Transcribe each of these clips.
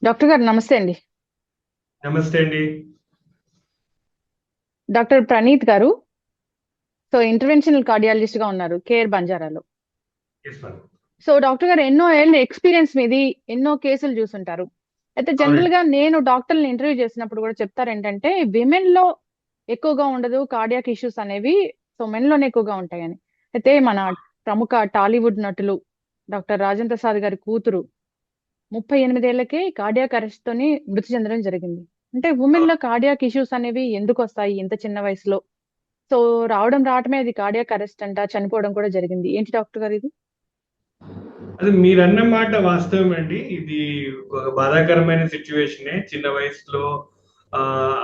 Doctor గారు నమస్తే అండి. నమస్తే అండి. డాక్టర్ ప్రణీత్ గారు. సో ఇంటర్వెన్షనల్ కార్డియాలజిస్ట్ గా ఉన్నారు కేర్ బంజారాలో. Yes madam. సో డాక్టర్ గారు ఎన్నో ఏళ్ళ ఎక్స్పీరియన్స్ మీది, ఎన్నో కేసులు చూసుంటారు. అయితే జనరల్ అవునండి. గా నేను డాక్టర్ని ఇంటర్వ్యూ చేసినప్పుడు కూడా చెప్తారు ఏంటంటే విమెన్ లో ఎక్కువగా ఉండదు కార్డియాక్ ఇష్యూస్ అనేవి, సో మెన్ లోనే ఎక్కువగా ఉంటాయని. అయితే మన ప్రముఖ టాలీవుడ్ నటులు డాక్టర్ రాజేంద్ర ప్రసాద్ గారి కూతురు 38 ఏళ్లకే కార్డియాక్ అరెస్ట్ తోని మృతి చెందడం జరిగింది. అంటే ఉమెన్ అవును. లో కార్డియాక్ ఇష్యూస్ అనేవి ఎందుకు వస్తాయి ఇంత చిన్న వయసులో? సో రావడమే అది కార్డియాక్ అరెస్ట్ అంట, చనిపోవడం కూడా జరిగింది. ఏంటి డాక్టర్ గారు ఇది? అది మీరన్న మాట వాస్తవం అండి. ఇది ఒక బాధాకరమైన సిచ్యువేషనే. చిన్న వయసులో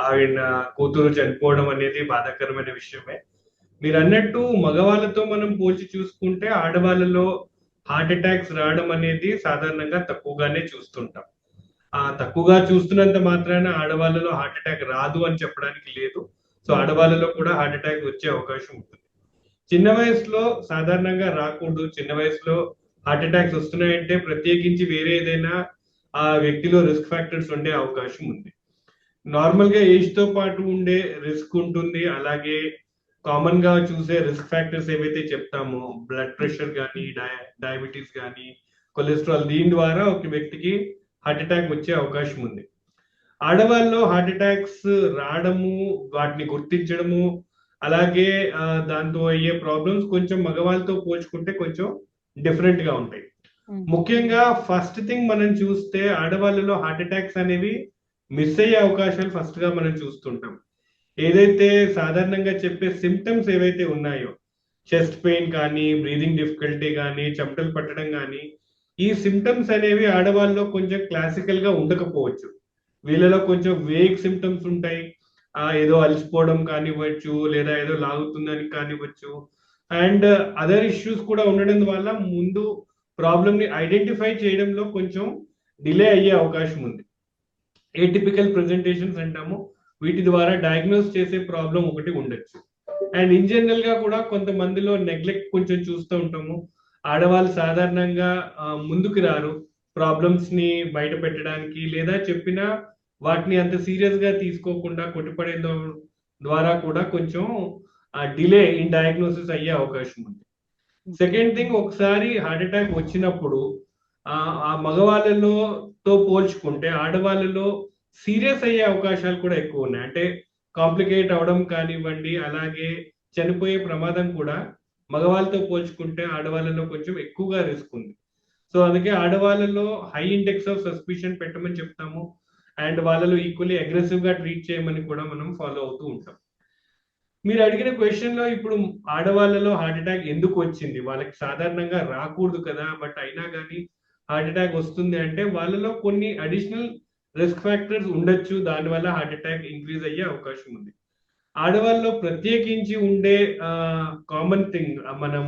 ఆయన కూతురు చనిపోవడం అనేది బాధాకరమైన విషయమే. మీరన్నట్టు మగవాళ్ళతో మనం పోల్చి చూసుకుంటే ఆడవాళ్ళలో హార్ట్ అటాక్స్ రావడం అనేది సాధారణంగా తక్కువగానే చూస్తుంటాం. తక్కువగా చూస్తున్నంత మాత్రాన ఆడవాళ్ళలో హార్ట్ అటాక్ రాదు అని చెప్పడానికి లేదు. సో ఉమ్, ఆడవాళ్ళలో కూడా హార్ట్ అటాక్ వచ్చే అవకాశం ఉంటుంది. చిన్న వయసులో సాధారణంగా రాకూడదు. చిన్న వయసులో హార్ట్ అటాక్స్ వస్తున్నాయంటే ప్రత్యేకించి వేరే ఏదైనా ఆ వ్యక్తిలో రిస్క్ ఫ్యాక్టర్స్ ఉండే అవకాశం ఉంది. నార్మల్ గా ఏజ్ తో పాటు ఉండే రిస్క్ ఉంటుంది. అలాగే కామన్ గా చూసే రిస్క్ ఫ్యాక్టర్స్ ఏవైతే చెప్తామో బ్లడ్ ఉమ్, ప్రెషర్ కానీ డయాబెటీస్ కానీ కొలెస్ట్రాల్, దీని ద్వారా ఒక వ్యక్తికి హార్ట్ అటాక్ వచ్చే అవకాశం ఉంది. ఆడవాళ్ళలో హార్ట్ అటాక్స్ రావడము, వాటిని గుర్తించడము, అలాగే దాంతో అయ్యే ప్రాబ్లమ్స్ కొంచెం మగవాళ్ళతో పోల్చుకుంటే కొంచెం డిఫరెంట్ గా ఉంటాయి. ఉమ్, ముఖ్యంగా ఫస్ట్ థింగ్ మనం చూస్తే ఆడవాళ్ళలో హార్ట్ అటాక్స్ అనేవి మిస్ అయ్యే అవకాశాలు ఫస్ట్ గా మనం చూస్తుంటాం. ఏదైతే సాధారణంగా చెప్పే సిమ్టమ్స్ ఏవైతే ఉన్నాయో, చెస్ట్ పెయిన్ కానీ, బ్రీదింగ్ డిఫికల్టీ కానీ, చెమటలు పట్టడం కానీ, ఈ సిమ్టమ్స్ అనేవి ఆడవాళ్ళలో కొంచెం క్లాసికల్ గా ఉండకపోవచ్చు. వీళ్ళలో కొంచెం వేగ్ సిమ్టమ్స్ ఉంటాయి. ఏదో అలసిపోవడం కానివ్వచ్చు, లేదా ఏదో లాగుతుందని కానివ్వచ్చు, అండ్ అదర్ ఇష్యూస్ కూడా ఉండడం వల్ల ముందు ప్రాబ్లమ్ ని ఐడెంటిఫై చేయడంలో కొంచెం డిలే అయ్యే అవకాశం ఉంది. ఏటిపికల్ ప్రెజెంటేషన్స్ అంటాము. వీటి ద్వారా డయాగ్నోస్ చేసే ప్రాబ్లం ఒకటి ఉండొచ్చు. అండ్ ఇన్ జనరల్ గా కూడా కొంతమందిలో నెగ్లెక్ట్ కొంచెం చూస్తూ ఉంటాము. ఆడవాళ్ళు సాధారణంగా ముందుకు రారు ప్రాబ్లమ్స్ ని బయట పెట్టడానికి, లేదా చెప్పినా వాటిని అంత సీరియస్ గా తీసుకోకుండా కొట్టిపడే ద్వారా కూడా కొంచెం డిలే ఇన్ డయాగ్నోసిస్ అయ్యే అవకాశం ఉంది. ఓకే. సెకండ్ థింగ్, ఒకసారి హార్ట్ అటాక్ వచ్చినప్పుడు ఆ ఆ మగవాళ్ళలో తో పోల్చుకుంటే ఆడవాళ్ళలో సీరియస్ అయ్యే అవకాశాలు కూడా ఎక్కువ ఉన్నాయి. అంటే కాంప్లికేట్ అవడం కానివ్వండి, అలాగే చనిపోయే ప్రమాదం కూడా మగవాళ్ళతో పోల్చుకుంటే ఆడవాళ్ళలో కొంచెం ఎక్కువగా రిస్క్ ఉంది. సో అందుకే ఆడవాళ్ళలో హై ఇండెక్స్ ఆఫ్ సస్పిషన్ పెట్టమని చెప్తాము. అండ్ వాళ్ళలో ఈక్వల్లీ అగ్రెసివ్ గా ట్రీట్ చేయమని కూడా మనం ఫాలో అవుతూ ఉంటాం. మీరు అడిగిన క్వశ్చన్ లో ఇప్పుడు ఆడవాళ్ళలో హార్ట్ అటాక్ ఎందుకు వచ్చింది? వాళ్ళకి సాధారణంగా రాకూడదు కదా, బట్ అయినా కానీ హార్ట్ అటాక్ వస్తుంది అంటే వాళ్ళలో కొన్ని అడిషనల్ రిస్క్ ఫ్యాక్టర్స్ ఉండొచ్చు. దానివల్ల హార్ట్ అటాక్ ఇంక్రీజ్ అయ్యే అవకాశం ఉంది. ఆడవాళ్ళలో ప్రత్యేకించి ఉండే కామన్ థింగ్, మనం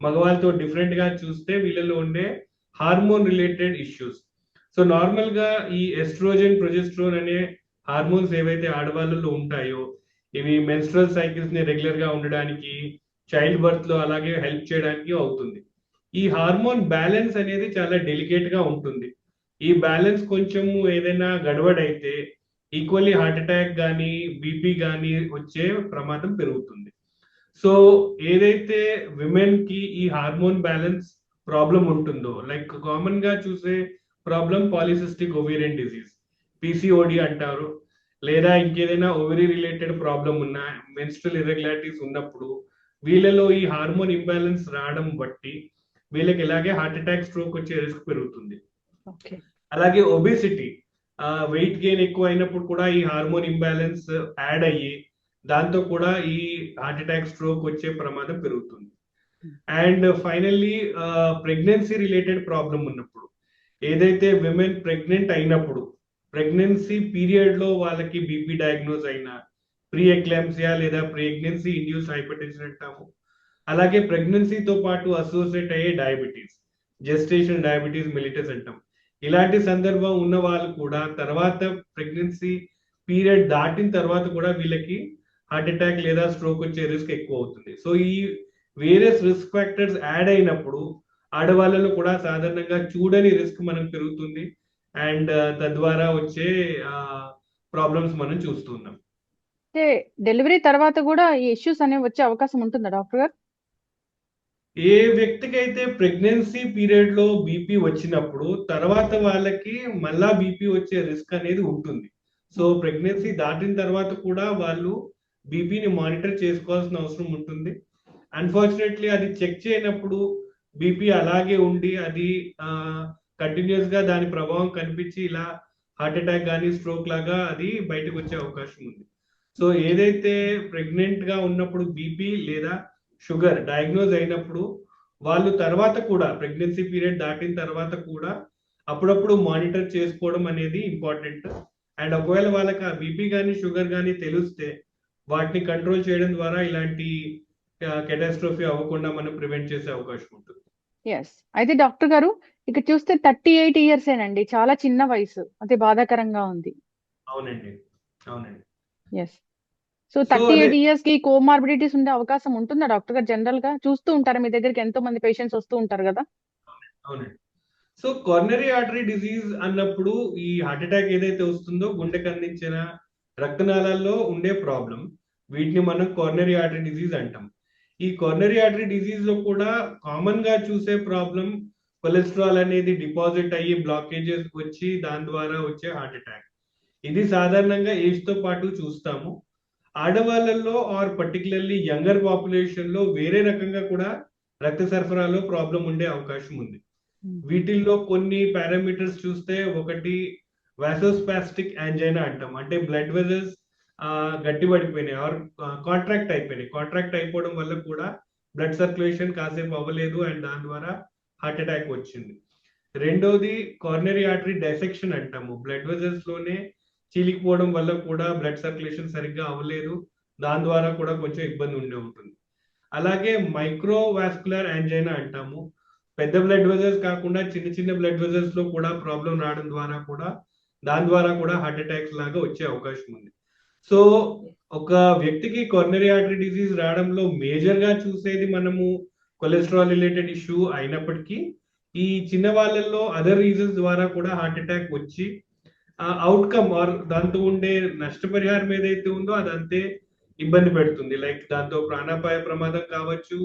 మగవాళ్ళతో డిఫరెంట్ గా చూస్తే వీళ్ళలో ఉండే hormone related issues. So normal గా ఈ ఎస్ట్రోజన్, ప్రొజెస్ట్రోన్ అనే హార్మోన్స్ ఏవైతే ఆడవాళ్ళలో ఉంటాయో, ఇవి మెన్స్ట్రల్ సైకిల్స్ ని రెగ్యులర్ గా ఉండడానికి, చైల్డ్ బర్త్ లో అలాగే హెల్ప్ చేయడానికి అవుతుంది. ఈ హార్మోన్ బ్యాలెన్స్ అనేది చాలా డెలికేట్ గా ఉంటుంది. ఈ బ్యాలెన్స్ కొంచెము ఏదైనా గడబడైతే ఈక్వల్లీ హార్ట్ అటాక్ కానీ, బీపీ కానీ వచ్చే ప్రమాదం పెరుగుతుంది. సో ఏదైతే విమెన్ కి ఈ హార్మోన్ బ్యాలెన్స్ ప్రాబ్లం ఉంటుందో, లైక్ కామన్ గా చూసే problem polycystic ovarian disease, PCOD అంటారు. లేదా ఇంకేదైనా ఓవరీ రిలేటెడ్ ప్రాబ్లం ఉన్నా, మెన్స్ట్రల్ ఇర్రెగ్యులారిటీస్ ఉన్నప్పుడు వీళ్ళలో ఈ హార్మోన్ ఇంబ్యాలెన్స్ రావడం బట్టి వీళ్ళకి ఇలాగే హార్ట్ అటాక్, స్ట్రోక్ వచ్చే రిస్క్ పెరుగుతుంది. ఓకే. అలాగే ఒబేసిటీ, వెయిట్ గెయిన్ ఎక్కువ అయినప్పుడు కూడా ఈ హార్మోన్ ఇంబ్యాలెన్స్ యాడ్ అయ్యి దాంతో కూడా ఈ హార్ట్ అటాక్, స్ట్రోక్ వచ్చే ప్రమాదం పెరుగుతుంది. And finally pregnancy related problem ఉన్నప్పుడు, ఏదైతే విమెన్ ప్రెగ్నెంట్ అయినప్పుడు ప్రెగ్నెన్సీ పీరియడ్ లో వాళ్ళకి బీపీ డయాగ్నోజ్ అయినా, ప్రీ ఎక్లాంప్సియా లేదా ప్రెగ్నెన్సీ ఇండ్యూస్ హైపర్ టెన్షన్ అంటాము. అలాగే ప్రెగ్నెన్సీతో పాటు అసోసియేట్ అయ్యే డయాబెటీస్, జెస్టేషన్ డయాబెటీస్ మెలిటస్ అంటాం. ఇలాంటి సందర్భం ఉన్న వాళ్ళు కూడా తర్వాత ప్రెగ్నెన్సీ పీరియడ్ దాటిన తర్వాత కూడా వీళ్ళకి హార్ట్ అటాక్ లేదా స్ట్రోక్ వచ్చే రిస్క్ ఎక్కువ అవుతుంది. సో ఈ వేరియస్ రిస్క్ ఫ్యాక్టర్స్ యాడ్ అయినప్పుడు ఆడవాళ్ళలో కూడా సాధారణంగా చూడని రిస్క్ మనం పెరుగుతుంది. అండ్ తద్వారా వచ్చే ప్రాబ్లమ్స్ మనం చూస్తున్నాం. అంటే డెలివరీ తర్వాత కూడా ఈ ఇష్యూస్ అనేవి వచ్చే అవకాశం ఉంటుందా డాక్టర్ గారు? ఏ వ్యక్తికైతే ప్రెగ్నెన్సీ పీరియడ్ లో బీపీ వచ్చినప్పుడు తర్వాత వాళ్ళకి మళ్ళా బీపీ వచ్చే రిస్క్ అనేది ఉంటుంది. సో ప్రెగ్నెన్సీ దాటిన తర్వాత కూడా వాళ్ళు బీపీని మానిటర్ చేసుకోవాల్సిన అవసరం ఉంటుంది. అన్ఫార్చునేట్లీ అది చెక్ చేయనప్పుడు బీపీ అలాగే ఉండి అది కంటిన్యూస్ గా దాని ప్రభావం కనిపించి ఇలా హార్ట్ అటాక్ కానీ స్ట్రోక్ లాగా అది బయటకు వచ్చే అవకాశం ఉంది. సో ఏదైతే ప్రెగ్నెంట్ గా ఉన్నప్పుడు బీపీ లేదా షుగర్ డయాగ్నోజ్ అయినప్పుడు వాళ్ళు తర్వాత కూడా ప్రెగ్నెన్సీ పీరియడ్ దాటిన తర్వాత కూడా అప్పుడప్పుడు మానిటర్ చేసుకోవడం అనేది ఇంపార్టెంట్. అండ్ ఒకవేళ వాళ్ళకి ఆ బీపీ కానీ షుగర్ కానీ తెలిస్తే వాటిని కంట్రోల్ చేయడం ద్వారా ఇలాంటి కెటాస్ట్రోఫీ అవ్వకుండా మనం ప్రివెంట్ చేసే అవకాశం ఉంటుంది. ఎస్. అయితే డాక్టర్ గారు ఇక్కడ చూస్తే 38 ఇయర్సేనండి, చాలా చిన్న వయసు, అదే బాధాకరంగా ఉంది. అవునండి, అవునండి. ఎస్. సో సో 38 ఇయర్స్ కి కోమార్బిడిటీస్ ఉండే అవకాశం ఉంటుందా డాక్టర్ గారు? జనరల్ గా చూస్తూ ఉంటారు, మీ దగ్గరికి ఎంతో మంది పేషెంట్స్ వస్తూ ఉంటారు కదా. అవునండి. సో కొర్నరీ ఆర్టరీ డిసీజ్ అన్నప్పుడు ఈ హార్ట్ అటాక్ ఏదైతే వస్తుందో గుండెకు అందించిన రక్తనాళాల్లో ఉండే ప్రాబ్లం, వీటిని మనం కొర్నరీ ఆర్టరీ డిసీజ్ అంటాం. ఈ కొర్నరీ ఆర్టరీ డిసీజ్ లో కూడా కామన్ గా చూసే ప్రాబ్లం కొలెస్ట్రాల్ అనేది డిపాజిట్ అయ్యి బ్లాకేజెస్ వచ్చి దాని ద్వారా వచ్చే హార్ట్ అటాక్. ఇది సాధారణంగా ఏజ్ తో పాటు చూస్తాము. ఆడవాళ్ళలో ఆర్ పర్టికులర్లీ యంగర్ పాపులేషన్ లో వేరే రకంగా కూడా రక్త సరఫరాలో ప్రాబ్లం ఉండే అవకాశం ఉంది. వీటిల్లో కొన్ని పారామీటర్స్ చూస్తే ఒకటి వాసోస్పాస్టిక్ యాంజైనా అంటాం. అంటే బ్లడ్ వెజల్స్ గట్టిపడిపోయినాయి ఆర్ కాంట్రాక్ట్ అయిపోవడం వల్ల కూడా బ్లడ్ సర్క్యులేషన్ కాసేపు అవ్వలేదు అండ్ దాని ద్వారా హార్ట్ అటాక్ వచ్చింది. రెండోది కార్నరీ ఆర్టరీ డైసెక్షన్ అంటాము. బ్లడ్ వెజల్స్ లోనే చీలికిపోవడం వల్ల కూడా బ్లడ్ సర్క్యులేషన్ సరిగ్గా అవ్వలేదు, దాని ద్వారా కూడా కొంచెం ఇబ్బంది ఉండే ఉంటుంది. అలాగే మైక్రోవాస్కులర్ యాంజైనా అంటాము. పెద్ద బ్లడ్ వెజల్స్ కాకుండా చిన్న చిన్న బ్లడ్ వెజల్స్ లో కూడా ప్రాబ్లం రావడం ద్వారా కూడా దాని ద్వారా కూడా హార్ట్ అటాక్స్ లాగా వచ్చే అవకాశం ఉంది. సో ఒక వ్యక్తికి కొర్నరీ ఆర్టరీ డిసీజ్ రావడంలో మేజర్ గా చూసేది మనము కొలెస్ట్రాల్ రిలేటెడ్ ఇష్యూ అయినప్పటికీ ఈ చిన్న వాళ్ళల్లో అదర్ రీజన్స్ ద్వారా కూడా హార్ట్ అటాక్ వచ్చి అవుట్కమ్ ఆర్ దాంతో ఉండే నష్టపరిహారం ఏదైతే ఉందో అదంతే ఇబ్బంది పెడుతుంది. లైక్ దాంతో ప్రాణాపాయ ప్రమాదం కావచ్చు,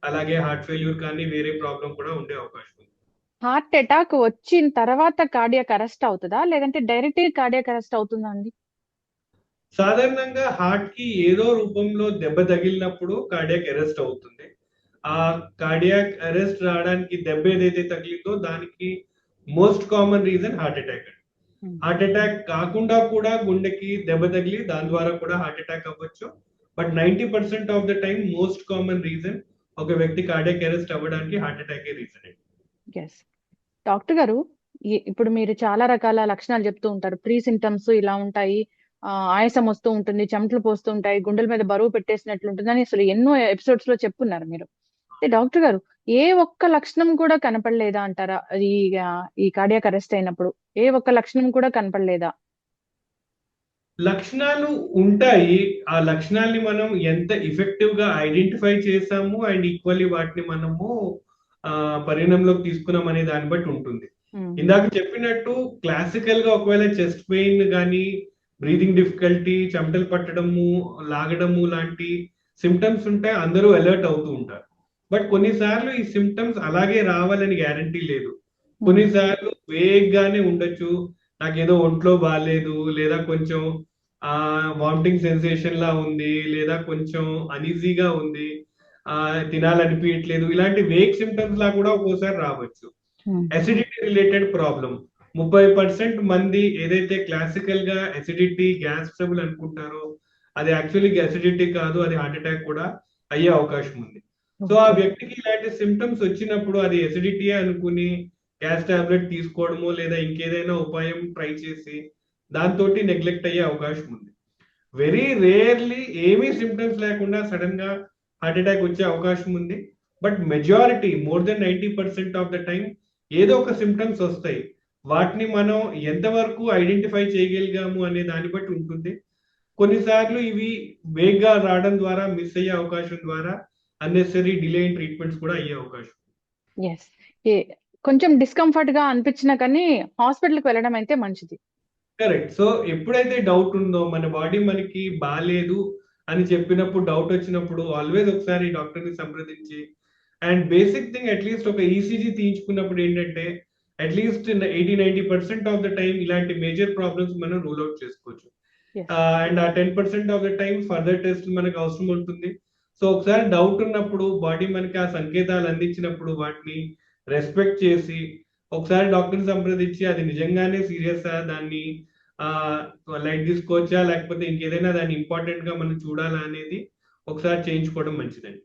అలాగే హార్ట్ ఫెయిల్యూర్ కానీ వేరే ప్రాబ్లం కూడా ఉండే అవకాశం ఉంది. హార్ట్ అటాక్ వచ్చిన తర్వాత కార్డియాక్ అరెస్ట్ అవుతుందా, లేదంటే డైరెక్ట్ కార్డియాక్ అరెస్ట్ అవుతుందా అండి? సాధారణంగా హార్ట్ కి ఏదో రూపంలో దెబ్బ తగిలినప్పుడు కార్డియాక్ అరెస్ట్ అవుతుంది. ఆ కార్డియాక్ అరెస్ట్ రావడానికి దెబ్బ ఏదైతే తగిలిందో దానికి most common reason heart attack. Heart attack కాకుండా కూడా గుండెకి దెబ్బ తగిలి దాని ద్వారా కూడా హార్ట్ అటాక్ అవ్వచ్చు. But 90% of the time most common reason ఒక వ్యక్తి కార్డియాక్ అరెస్ట్ అవ్వడానికి heart attack reason. Yes. Doctor గారు, ఇప్పుడు మీరు చాలా రకాల లక్షణాలు చెప్తూ ఉంటారు. ప్రీ సిమ్టమ్స్ ఇలా ఉంటాయి, ఆయాసం వస్తూ ఉంటుంది, చెమటలు పోస్తూ ఉంటాయి, గుండెల మీద బరువు పెట్టేసినట్లు ఉంటుంది అని అసలు ఎన్నో ఎపిసోడ్స్ లో చెప్పున్నారు మీరు. అంటే డాక్టర్ గారు, ఏ ఒక్క లక్షణం కూడా కనపడలేదా అంటారా ఈ కార్డియాక్ అరెస్ట్ అయినప్పుడు? ఏ ఒక్క లక్షణం కూడా కనపడలేదా? లక్షణాలు ఉంటాయి. ఆ లక్షణాలని మనం ఎంత ఎఫెక్టివ్ గా ఐడెంటిఫై చేసాము అండ్ ఈక్వల్లీ వాటిని మనము పరిగణంలోకి తీసుకున్నాం అనే దాన్ని బట్టి ఉంటుంది. ఇందాక చెప్పినట్టు క్లాసికల్ గా ఒకవేళ చెస్ట్ పెయిన్ కానీ బ్రీదింగ్ డిఫికల్టీ, చెమటలు పట్టడము, లాగడము లాంటి సిమ్టమ్స్ ఉంటే అందరూ అలర్ట్ అవుతూ ఉంటారు. బట్ కొన్నిసార్లు ఈ సిమ్టమ్స్ అలాగే రావాలని గ్యారంటీ లేదు. కొన్నిసార్లు వేగ్గానే ఉండొచ్చు. నాకేదో ఒంట్లో బాగాలేదు, లేదా కొంచెం వామిటింగ్ సెన్సేషన్ లా ఉంది, లేదా కొంచెం అనీజీగా ఉంది, తినాలనిపించట్లేదు, ఇలాంటి వేగ్ సిమ్టమ్స్ లా కూడా ఒక్కోసారి రావచ్చు. అసిడిటీ రిలేటెడ్ ప్రాబ్లం 30% మంది ఏదైతే క్లాసికల్ గా అసిడిటీ, గ్యాస్ ట్రబుల్ అనుకుంటారో అది యాక్చువల్లీ అసిడిటీ కాదు, అది హార్ట్ అటాక్ కూడా అయ్యే అవకాశం ఉంది. సో ఆ వ్యక్తికి ఇలాంటి సిమ్టమ్స్ వచ్చినప్పుడు అది ఎసిడిటీ అనుకుని గ్యాస్ టాబ్లెట్ తీసుకోవడమో లేదా ఇంకేదైనా ఉపాయం ట్రై చేసి దాంతో నెగ్లెక్ట్ అయ్యే అవకాశం ఉంది. వెరీ రేర్లీ ఏమీ సిమ్టమ్స్ లేకుండా సడన్ గా హార్ట్ అటాక్ వచ్చే అవకాశం ఉంది. But majority more than 90% of the time ఏదో ఒక సిమ్టమ్స్ వస్తాయి. వాటిని మనం ఎంతవరకు ఐడెంటిఫై చేయగలిగాము అనే దాన్ని బట్టి ఉంటుంది. కొన్నిసార్లు ఇవి వేగ్గా రావడం ద్వారా మిస్ అయ్యే అవకాశం ద్వారా అన్నెసరీ డిలే ఇన్ ట్రీట్మెంట్స్ కూడా అయ్యే అవకాశం. ఎస్. ఏ కొంచెం డిస్కంఫర్ట్ గా అనిపించినా కానీ హాస్పిటల్కి వెళ్ళడం అయితే మంచిది. కరెక్ట్. సో ఎప్పుడైతే డౌట్ ఉందో మన బాడీ మనకి బాలేదు అని చెప్పినప్పుడు, డౌట్ వచ్చినప్పుడు ఆల్వేస్ ఒకసారి డాక్టర్ని సంప్రదించి, అండ్ బేసిక్ థింగ్ అట్లీస్ట్ ఒక ఈసీజీ తీయించుకున్నప్పుడు ఏంటంటే అట్లీస్ట్ 80-90% ఆఫ్ ద టైం ఇలాంటి మేజర్ ప్రాబ్లమ్స్ మనం రూల్ అవుట్ చేసుకోవచ్చు. ఎస్. అండ్ ఆ 10% of the time further test మనకు అవసరం ఉంటుంది. సో ఒకసారి డౌట్ ఉన్నప్పుడు బాడీ మనకి ఆ సంకేతాలు అందించినప్పుడు వాటిని రెస్పెక్ట్ చేసి ఒకసారి డాక్టర్ని సంప్రదించి అది నిజంగానే సీరియస్ దాన్ని లైట్ తీసుకోవచ్చా లేకపోతే ఇంకేదైనా దాన్ని ఇంపార్టెంట్ గా మనం చూడాలా అనేది ఒకసారి చేయించుకోవడం మంచిదండి.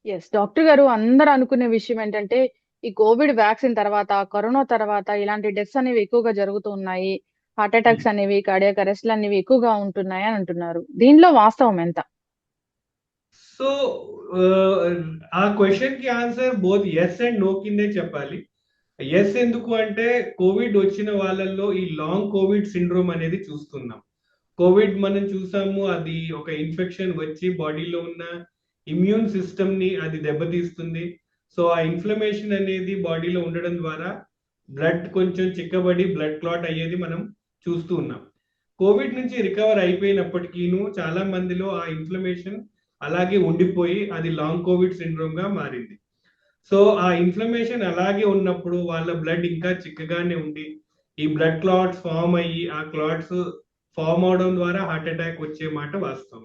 ఎస్ డాక్టర్ గారు, అందరూ అనుకునే విషయం ఏంటంటే ఈ కోవిడ్ వ్యాక్సిన్ తర్వాత, కరోనా తర్వాత ఇలాంటి డెత్స్ అనేవి ఎక్కువగా జరుగుతూ ఉన్నాయి, హార్ట్ అటాక్స్ అనేవి, కార్డియాక్ అరెస్ట్లు అనేవి ఎక్కువగా ఉంటున్నాయి అని అంటున్నారు. దీనిలో వాస్తవం ఎంత? సో ఆ క్వశ్చన్ కి answer both yes and no కిందే చెప్పాలి. ఎస్ ఎందుకు అంటే కోవిడ్ వచ్చిన వాళ్ళల్లో ఈ లాంగ్ కోవిడ్ సిండ్రోమ్ అనేది చూస్తున్నాం. కోవిడ్ మనం చూసాము, అది ఒక ఇన్ఫెక్షన్ వచ్చి బాడీలో ఉన్న ఇమ్యూన్ సిస్టమ్ ని అది దెబ్బతీస్తుంది. సో ఆ ఇన్ఫ్లమేషన్ అనేది బాడీలో ఉండడం ద్వారా బ్లడ్ కొంచెం చిక్కబడి బ్లడ్ క్లాట్ అయ్యేది మనం చూస్తూ ఉన్నాం. కోవిడ్ నుంచి రికవర్ అయిపోయినప్పటికీను చాలా మందిలో ఆ ఇన్ఫ్లమేషన్ అలాగే ఉండిపోయి అది లాంగ్ కోవిడ్ సిండ్రోమ్ గా మారింది. సో ఆ ఇన్ఫ్లమేషన్ అలాగే ఉన్నప్పుడు వాళ్ళ బ్లడ్ ఇంకా చిక్కగానే ఉండి ఈ బ్లడ్ క్లాట్స్ ఫామ్ అయ్యి ఆ క్లాట్స్ ఫామ్ అవడం ద్వారా హార్ట్ అటాక్ వచ్చే మాట వాస్తవం.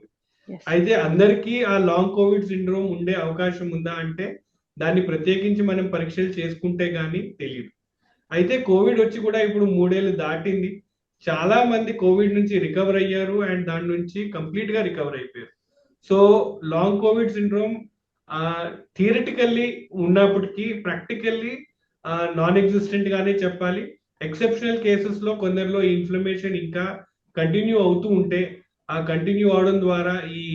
ఎస్. అయితే అందరికీ ఆ లాంగ్ కోవిడ్ సిండ్రోమ్ ఉండే అవకాశం ఉందా అంటే దాన్ని ప్రత్యేకించి మనం పరీక్షలు చేసుకుంటే గానీ తెలియదు. అయితే కోవిడ్ వచ్చి కూడా ఇప్పుడు 3 ఏళ్ళు దాటింది. చాలా మంది కోవిడ్ నుంచి రికవర్ అయ్యారు అండ్ దాని నుంచి కంప్లీట్ గా రికవర్ అయిపోయారు. So long Covid syndrome theoretically ఉన్నప్పటికీ ప్రాక్టికల్లీ నాన్ ఎగ్జిస్టెంట్ గానే చెప్పాలి. ఎక్సెప్షనల్ కేసెస్ లో కొందరిలో ఇన్ఫ్లమేషన్ ఇంకా కంటిన్యూ అవుతూ ఉంటే ఆ కంటిన్యూ అవడం ద్వారా ఈ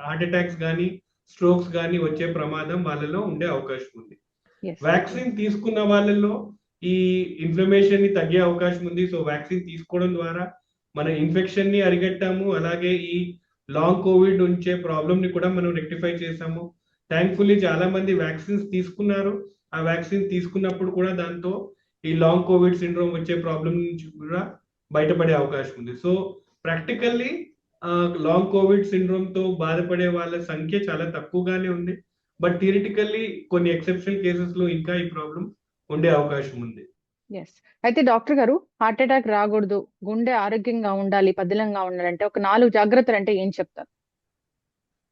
హార్ట్ అటాక్స్ కానీ స్ట్రోక్స్ కానీ వచ్చే ప్రమాదం వాళ్ళలో ఉండే అవకాశం ఉంది. ఎస్. వ్యాక్సిన్ తీసుకున్న వాళ్ళలో ఈ ఇన్ఫ్లమేషన్ ని తగ్గే అవకాశం ఉంది. సో వ్యాక్సిన్ తీసుకోవడం ద్వారా మన ఇన్ఫెక్షన్ ని అరికట్టాము, అలాగే ఈ లాంగ్ కోవిడ్ ఉంచే ప్రాబ్లమ్ ని కూడా మనం రెక్టిఫై చేసాము. థ్యాంక్ఫుల్లీ చాలా మంది వ్యాక్సిన్స్ తీసుకున్నారు. ఆ వ్యాక్సిన్ తీసుకున్నప్పుడు కూడా దాంతో ఈ లాంగ్ కోవిడ్ సిండ్రోమ్ వచ్చే ప్రాబ్లం నుంచి కూడా బయటపడే అవకాశం ఉంది. So practically long Covid syndrome తో బాధపడే వాళ్ళ సంఖ్య చాలా తక్కువగానే ఉంది. బట్ థియరిటికల్లీ కొన్ని ఎక్సెప్షనల్ కేసెస్ లో ఇంకా ఈ ప్రాబ్లం ఉండే అవకాశం ఉంది. ఎస్. అయితే డాక్టర్ గారు, హార్ట్ అటాక్ రాకూడదు, గుండె ఆరోగ్యంగా ఉండాలి, పదిలంగా ఉండాలంటే ఒక 4 జాగ్రత్తలు అంటే ఏం చెప్తారు?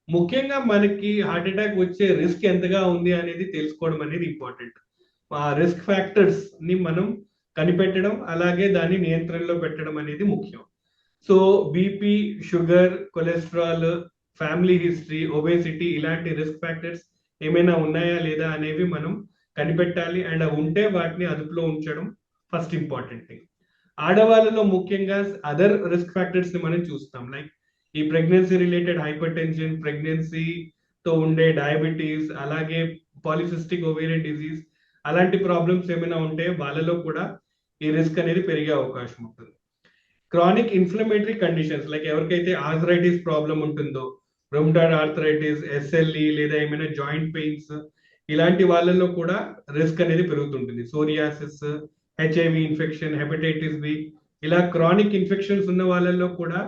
ముఖ్యంగా మనకి హార్ట్ అటాక్ వచ్చే రిస్క్ ఎంతగా ఉంది అనేది తెలుసుకోవడం అనేది ఇంపార్టెంట్. ఆ రిస్క్ ఫ్యాక్టర్స్ ని మనం కనిపెట్టడం అలాగే దాన్ని నియంత్రణలో పెట్టడం అనేది ముఖ్యం. So BP, sugar, cholesterol, family history, obesity ఇలాంటి రిస్క్ ఫ్యాక్టర్స్ ఏమైనా ఉన్నాయా లేదా అనేవి మనం కనిపెట్టాలి. అండ్ అవి ఉంటే వాటిని అదుపులో ఉంచడం ఫస్ట్ ఇంపార్టెంట్ థింగ్. ఆడవాళ్ళలో ముఖ్యంగా అదర్ రిస్క్ ఫ్యాక్టర్స్ ని మనం చూస్తాం. లైక్ ఈ ప్రెగ్నెన్సీ రిలేటెడ్ హైపర్ టెన్షన్, ప్రెగ్నెన్సీతో ఉండే డయాబెటీస్, అలాగే పాలిసిస్టిక్ ఓవేరియన్ డిజీజ్ అలాంటి ప్రాబ్లమ్స్ ఏమైనా ఉంటే వాళ్ళలో కూడా ఈ రిస్క్ అనేది పెరిగే అవకాశం ఉంటుంది. క్రానిక్ ఇన్ఫ్లమేటరీ కండిషన్స్ లైక్ ఎవరికైతే ఆర్థరైటిస్ ప్రాబ్లం ఉంటుందో, రొమటాయిడ్ ఆర్థరైటిస్, ఎస్ఎల్ఈ లేదా ఏమైనా జాయింట్ పెయిన్స్ ఇలాంటి వాళ్ళలో కూడా రిస్క్ అనేది పెరుగుతుంటుంది. Psoriasis, HIV infection, hepatitis B ఇలా క్రానిక్ ఇన్ఫెక్షన్స్ ఉన్న వాళ్ళలో కూడా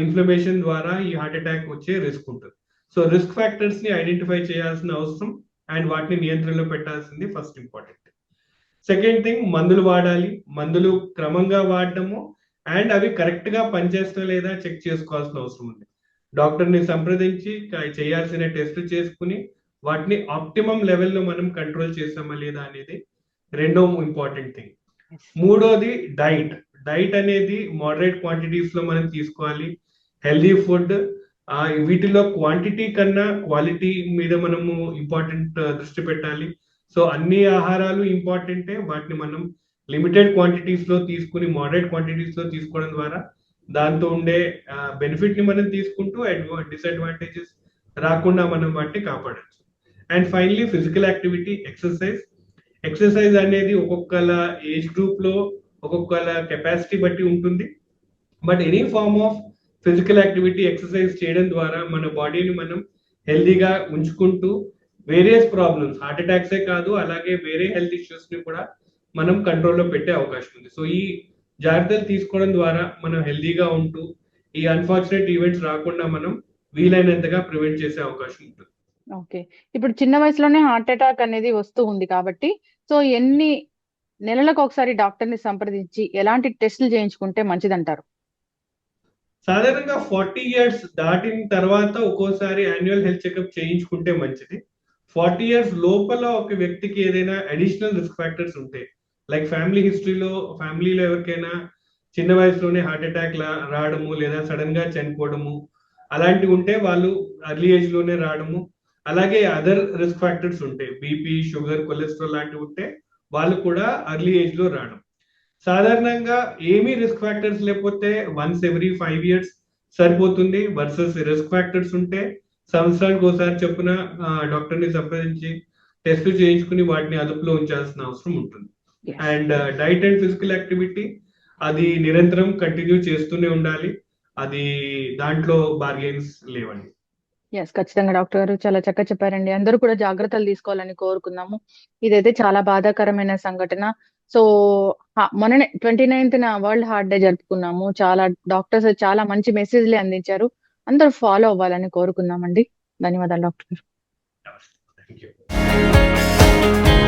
ఇన్ఫ్లమేషన్ ద్వారా ఈ హార్ట్ అటాక్ వచ్చే రిస్క్ ఉంటుంది. సో రిస్క్ ఫ్యాక్టర్స్ ని ఐడెంటిఫై చేయాల్సిన అవసరం అండ్ వాటిని నియంత్రణలో పెట్టాల్సింది ఫస్ట్ ఇంపార్టెంట్. సెకండ్ థింగ్, మందులు వాడాలి. మందులు క్రమంగా వాడటము అండ్ అవి కరెక్ట్ గా పనిచేస్తా లేదా చెక్ చేసుకోవాల్సిన అవసరం ఉంది. డాక్టర్ ని సంప్రదించి చేయాల్సిన టెస్ట్ చేసుకుని వాటిని ఆప్టిమం లెవెల్లో మనం కంట్రోల్ చేసామా లేదా అనేది రెండో ఇంపార్టెంట్ థింగ్. మూడోది డైట్. డైట్ అనేది మోడరేట్ క్వాంటిటీస్ లో మనం తీసుకోవాలి. హెల్దీ ఫుడ్, వీటిలో క్వాంటిటీ కన్నా క్వాలిటీ మీద మనము ఇంపార్టెంట్ దృష్టి పెట్టాలి. సో అన్ని ఆహారాలు ఇంపార్టెంటే, వాటిని మనం లిమిటెడ్ క్వాంటిటీస్ లో తీసుకుని మోడరేట్ క్వాంటిటీస్ లో తీసుకోవడం ద్వారా దాంతో ఉండే బెనిఫిట్ ని మనం తీసుకుంటూ డిసడ్వాంటేజెస్ రాకుండా మనం వాటిని కాపాడచ్చు. And finally physical activity, exercise. Exercise అనేది ఒక్కొక్కల ఏజ్ గ్రూప్ లో ఒక్కొక్కల కెపాసిటీ బట్టి ఉంటుంది. But any form of physical activity, exercise చేయడం ద్వారా మన బాడీని మనం హెల్దీగా ఉంచుకుంటూ వేరియస్ ప్రాబ్లమ్స్, హార్ట్ అటాక్సే కాదు అలాగే వేరే హెల్త్ ఇష్యూస్ ని కూడా మనం కంట్రోల్లో పెట్టే అవకాశం ఉంది. సో ఈ జాగ్రత్తలు తీసుకోవడం ద్వారా మనం హెల్తీగా ఉంటూ ఈ అన్ఫార్చునేట్ ఈవెంట్స్ రాకుండా మనం వీలైనంతగా ప్రివెంట్ చేసే అవకాశం ఉంటుంది. ఓకే. ఇప్పుడు చిన్న వయసులోనే హార్ట్ అటాక్ అనేది వస్తూ ఉంది కాబట్టి సో ఎన్ని నెలలకు ఒకసారి డాక్టర్ ని సంప్రదించి ఎలాంటి టెస్టులు చేయించుకుంటే మంచిదంటారు? సాధారణంగా 40 ఇయర్స్ దాటిన తర్వాత ఒక్కోసారి యాన్యువల్ హెల్త్ చెకప్ చేయించుకుంటే మంచిది. 40 ఇయర్స్ లోపల ఒక వ్యక్తికి ఏదైనా అడిషనల్ రిస్క్ ఫ్యాక్టర్స్ ఉంటే, లైక్ ఫ్యామిలీలో ఎవరికైనా చిన్న వయసులోనే హార్ట్ అటాక్ రావడము లేదా సడన్ గా చనిపోవడము అలాంటివి ఉంటే వాళ్ళు అర్లీ ఏజ్ లోనే రావడము, అలాగే అదర్ రిస్క్ ఫ్యాక్టర్స్ ఉంటాయి, బీపీ, షుగర్, కొలెస్ట్రాల్ లాంటివి ఉంటే వాళ్ళు కూడా అర్లీ ఏజ్ లో రావడం. సాధారణంగా ఏమీ రిస్క్ ఫ్యాక్టర్స్ లేకపోతే వన్స్ ఎవ్రీ 5 ఇయర్స్ సరిపోతుంది. వర్సెస్ రిస్క్ ఫ్యాక్టర్స్ ఉంటే సంవత్సరానికి ఒకసారి చొప్పున డాక్టర్ ని సంప్రదించి టెస్టులు చేయించుకుని వాటిని అదుపులో ఉంచాల్సిన అవసరం ఉంటుంది. Yes. And diet and physical activity అది నిరంతరం కంటిన్యూ చేస్తూనే ఉండాలి. అది దాంట్లో బార్గెన్స్ లేవండి. ఎస్, ఖచ్చితంగా డాక్టర్ గారు చాలా చక్కగా చెప్పారండి. అందరూ కూడా జాగ్రత్తలు తీసుకోవాలని కోరుకుందాము. ఇదైతే చాలా బాధాకరమైన సంఘటన. సో మొన్ననే 29th వరల్డ్ హార్ట్ డే జరుపుకున్నాము. చాలా డాక్టర్స్ చాలా మంచి మెసేజ్లే అందించారు. అందరూ ఫాలో అవ్వాలని కోరుకుందామండి. ధన్యవాదాలు డాక్టర్ గారు. Thank you.